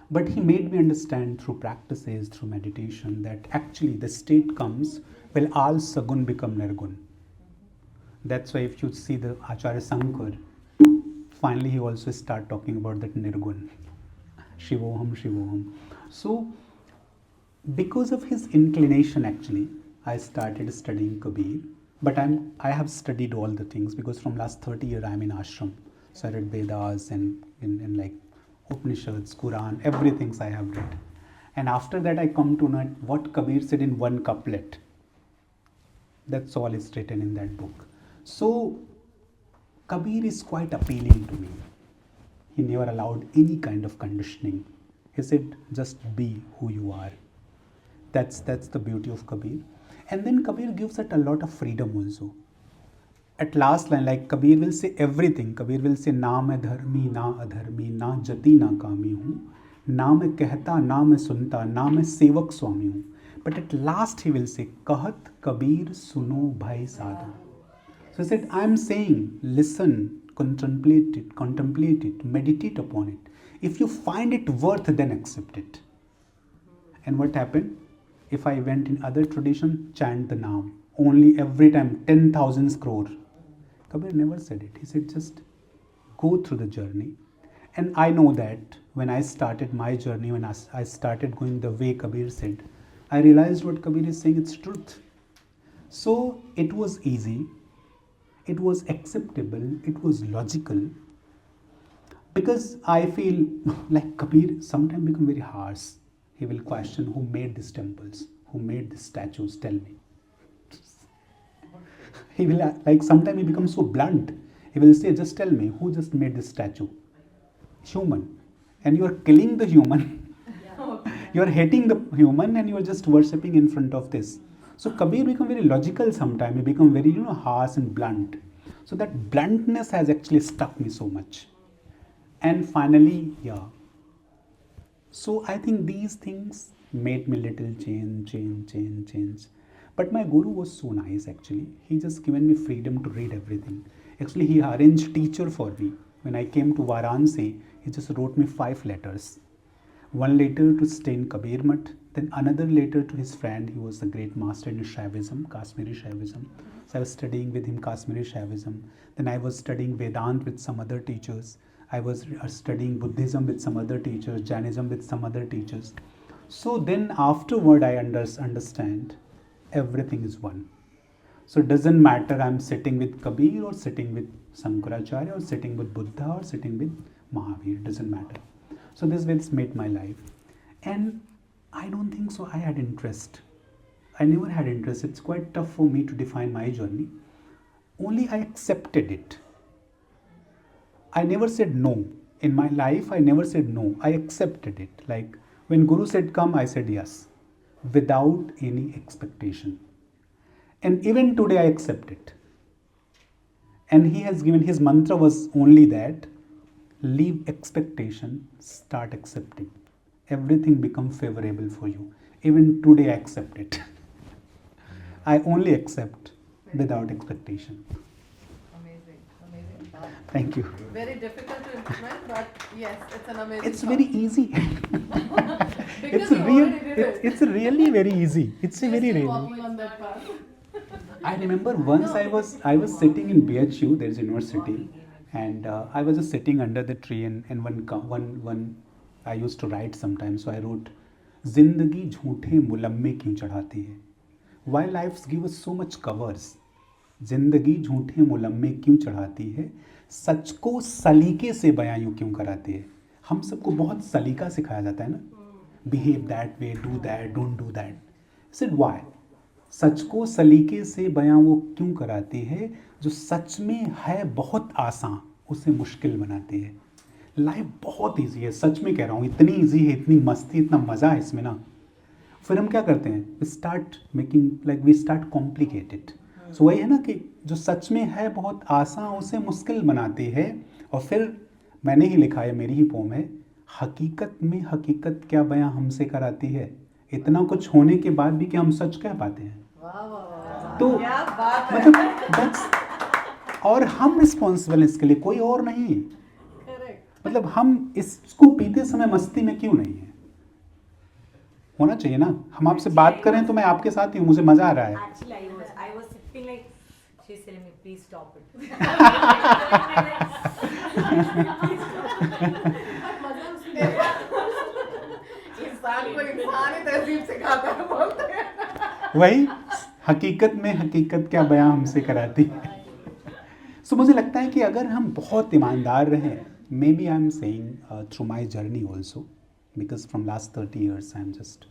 But he made me understand through practices, through meditation, that actually the state comes when all Sagun become Nirgun. That's why if you see the Acharya Sankar, finally he also start talking about that Nirgun. Shivoham, Shivoham. So because of his inclination actually, I started studying Kabir. But I have studied all the things because from last 30 years I'm in ashram. So I read Vedas and like Upanishads, Quran, everything I have read. And after that I come to know what Kabir said in one couplet. That's all is written in that book. So Kabir is quite appealing to me. He never allowed any kind of conditioning. He said, just be who you are. That's the beauty of Kabir. And then Kabir gives it a lot of freedom also. At last line, like Kabir will say everything. Kabir will say, na main dharmi, na adharmi, na jati na kami hu, na main kehta, na main sunta, na main sevak swami hu. But at last he will say, kahat Kabir suno bhai sadhu. So he said, I am saying, listen, contemplate it, meditate upon it. If you find it worth, then accept it. And what happened? If I went in other tradition, chant the Naam. Only every time 10,000 crore. Kabir never said it. He said just go through the journey. And I know that when I started my journey, when I started going the way Kabir said, I realized what Kabir is saying, it's truth. So it was easy, it was acceptable, it was logical. Because I feel like Kabir sometimes become very harsh. He will question who made these temples, who made these statues, tell me. He will, like, sometimes he becomes so blunt. He will say, just tell me, who just made this statue? Human. And you are killing the human. You are hating the human and you are just worshipping in front of this. So Kabir become very logical sometimes. He become very, harsh and blunt. So that bluntness has actually stuck me so much. And finally, yeah. So I think these things made me little change. But my guru was so nice actually. He just given me freedom to read everything. Actually, he arranged teacher for me. When I came to Varanasi, he just wrote me 5 letters. One letter to stay in Kabir Mutt, then another letter to his friend. He was a great master in Shaivism, Kashmiri Shaivism. So I was studying with him Kashmiri Shaivism. Then I was studying Vedant with some other teachers. I was studying Buddhism with some other teachers, Jainism with some other teachers. So then afterward I understand everything is one. So it doesn't matter I'm sitting with Kabir or sitting with Sankaracharya or sitting with Buddha or sitting with Mahavir, it doesn't matter. So this way it's made my life. And I don't think so I had interest. I never had interest. It's quite tough for me to define my journey. Only I accepted it. I never said no. In my life, I never said no. I accepted it. Like when Guru said come, I said yes. Without any expectation. And even today I accept it. And he has given, his mantra was only that, leave expectation, start accepting. Everything become favorable for you. Even today I accept it. I only accept without expectation. Amazing. Thank you. Very difficult to implement, but yes, it's an amazing. It's very easy. Because you already did it. It's really very easy. It's a You're very still really. walking on that path. I remember once I was sitting in BHU, there's a university, and I was just sitting under the tree, and one I used to write sometimes. So I wrote, "Zindagi झूठे मुलम्मे क्यों चढ़ाती है?" Why lives give us so much covers? जिंदगी झूठे मुलम्मे क्यों चढ़ाती है? सच को सलीके से बयां यूं क्यों कराती है? हम सबको बहुत सलीका सिखाया जाता है ना, behave that way, do that, don't do that. I said why? सच को सलीके से बयां वो क्यों कराती है जो सच में है बहुत आसान उसे मुश्किल बनाती है. लाइफ बहुत ईजी है, सच में कह रहा हूँ, इतनी ईजी है, इतनी मस्ती, इतना मज़ा है इसमें ना. फिर हम क्या करते हैं, we start making, like we start complicated. So वही है ना कि जो सच में है बहुत आसान उसे मुश्किल बनाती है. और फिर मैंने ही लिखा है, मेरी ही पोम है, हकीकत में हकीकत क्या बयां हमसे कराती है, इतना कुछ होने के बाद भी क्या हम सच कह पाते हैं. तो मतलब दैट्स, और हम रिस्पॉन्सिबल इसके लिए, कोई और नहीं. मतलब हम इसको पीते समय मस्ती में क्यों नहीं है, होना चाहिए ना. हम आपसे बात करें तो मैं आपके साथ ही हूँ, मुझे मजा आ रहा है. Actually, I was sitting like, she's telling me, please stop it. इंसान को इंसान ही तहजीब सिखाता है, बोलते हैं. वही, हकीकत में हकीकत क्या बयां हमसे कराती है. सो मुझे लगता है कि अगर हम बहुत ईमानदार रहें, may be I am saying through my journey also, because from last 30 years I am just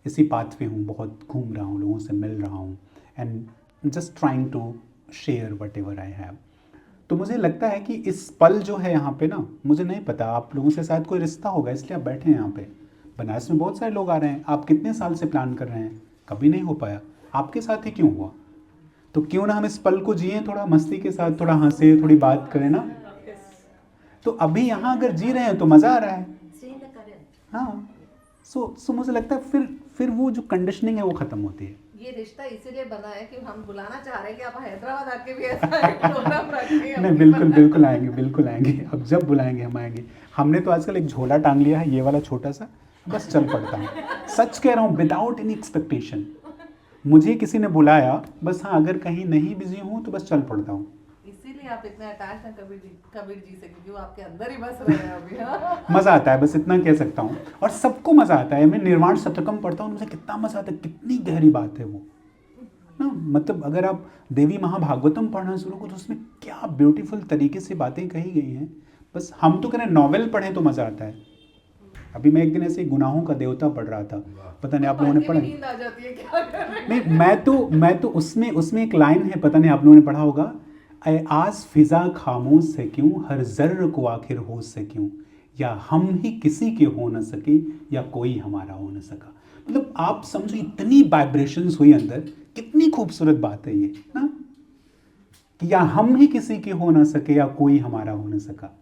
इसी पाथ पे हूँ, बहुत घूम रहा हूँ, लोगों से मिल रहा हूँ, and just trying to share whatever I have. तो मुझे लगता है कि इस पल जो है यहाँ पे ना, मुझे नहीं पता आप लोगों से शायद कोई रिश्ता होगा इसलिए आप बैठे हैं यहाँ पे. बनारस में बहुत सारे लोग आ रहे हैं, आप कितने साल से प्लान कर रहे हैं, कभी नहीं हो पाया, आपके साथ ही क्यों हुआ. तो क्यों ना हम इस पल को जिए थोड़ा मस्ती के साथ, थोड़ा हंसे, थोड़ी बात करें ना. तो अभी यहाँ अगर जी रहे हैं तो मज़ा आ रहा है. हाँ, सो मुझे लगता है फिर वो जो कंडीशनिंग है वो ख़त्म होती है. ये रिश्ता इसीलिए बना है कि हम बुलाना चाह रहे हैं कि आप हैदराबाद आके भी ऐसा एक प्रोग्राम रखें. नहीं, बिल्कुल आएंगे, बिल्कुल आएंगे. अब जब बुलाएंगे हम आएंगे. हमने तो आजकल एक झोला टांग लिया है, ये वाला छोटा सा, बस चल पड़ता हूँ। सच कह रहा हूँ, विदाउट एनी एक्सपेक्टेशन। मुझे किसी ने बुलाया, बस हाँ अगर कहीं नहीं बिजी हूँ तो बस चल पड़ता हूँ। इसीलिए आप इतने अटैच हैं कबीर जी से, क्योंकि वो आपके अंदर ही बस रहे हैं अभी। हाँ? मज़ा आता है, बस इतना कह सकता हूँ। और सबको मज़ा आता है। मैं निर्वाण शतकम पढ़ता हूँ, मुझे कितना मज़ा आता है, कितनी गहरी बात है वो ना। मतलब अगर आप देवी महाभागवतम पढ़ना शुरू करो तो उसमें क्या ब्यूटीफुल तरीके से बातें कही गई हैं। बस हम तो करें नॉवेल पढ़ें तो मज़ा आता है। अभी मैं एक दिन ऐसे गुनाहों का देवता पढ़ रहा था, पता नहीं आप लोगों ने पढ़ा? नींद आ जाती है, क्या करें? नहीं, मैं तो उसमें एक लाइन है, पता नहीं आप लोगों ने पढ़ा होगा, ऐ आज फिजा खामोश से क्यों, हर जर्र को आखिर होश से क्यों, या हम ही किसी के हो न सके या कोई हमारा हो न सका। मतलब आप समझो इतनी वाइब्रेशंस हुई अंदर, कितनी खूबसूरत बात है ये ना, कि या हम ही किसी के हो न सके या कोई हमारा हो न सका।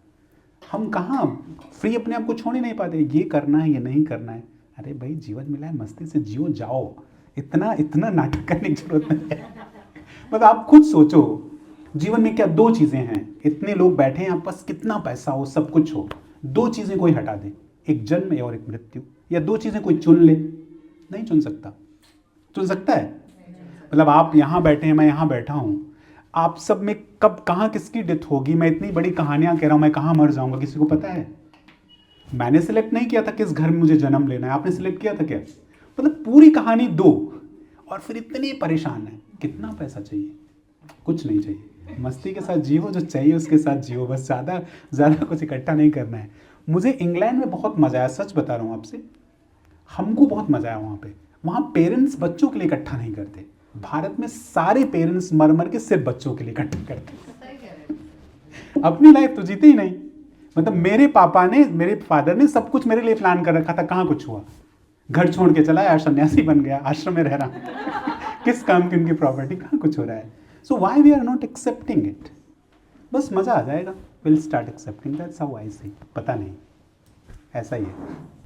हम कहाँ फ्री अपने आप को छोड़ ही नहीं पाते, ये करना है ये नहीं करना है। अरे भाई जीवन मिला है, मस्ती से जियो, जाओ, इतना नाटक करने की जरूरत नहीं है। मतलब आप खुद सोचो, जीवन में क्या दो चीज़ें हैं, इतने लोग बैठे हैं, आप पास कितना पैसा हो, सब कुछ हो, दो चीज़ें कोई हटा दे, एक जन्म और एक मृत्यु, या दो चीज़ें कोई चुन ले? नहीं चुन सकता। चुन सकता है? मतलब आप यहाँ बैठे हैं, मैं यहाँ बैठा हूँ, आप सब में कब कहाँ किसकी डेथ होगी, मैं इतनी बड़ी कहानियाँ कह रहा हूँ, मैं कहाँ मर जाऊँगा, किसी को पता है? मैंने सिलेक्ट नहीं किया था किस घर में मुझे जन्म लेना है, आपने सिलेक्ट किया था क्या? मतलब पूरी कहानी दो, और फिर इतने परेशान है। कितना पैसा चाहिए? कुछ नहीं चाहिए, मस्ती के साथ जियो, जो चाहिए उसके साथ जियो, बस ज़्यादा कुछ इकट्ठा नहीं करना है। मुझे इंग्लैंड में बहुत मज़ा आया, सच बता रहा हूँ आपसे, हमको बहुत मज़ा आया वहाँ पे। वहाँ पेरेंट्स बच्चों के लिए इकट्ठा नहीं करते। भारत में सारे पेरेंट्स मर मर के सिर्फ बच्चों के लिए इकट्ठा करते हैं। अपनी लाइफ तो जीते ही नहीं। मतलब मेरे पापा ने, मेरे फादर ने सब कुछ मेरे लिए प्लान कर रखा था, कहाँ कुछ हुआ। घर छोड़ के चला आया, सन्यासी बन गया, आश्रम में रह रहा। किस काम की उनकी प्रॉपर्टी, कहाँ कुछ हो रहा है। So why we are not accepting it? बस मज़ा आ जाएगा, will start accepting, that's how I see. पता नहीं, ऐसा ही है।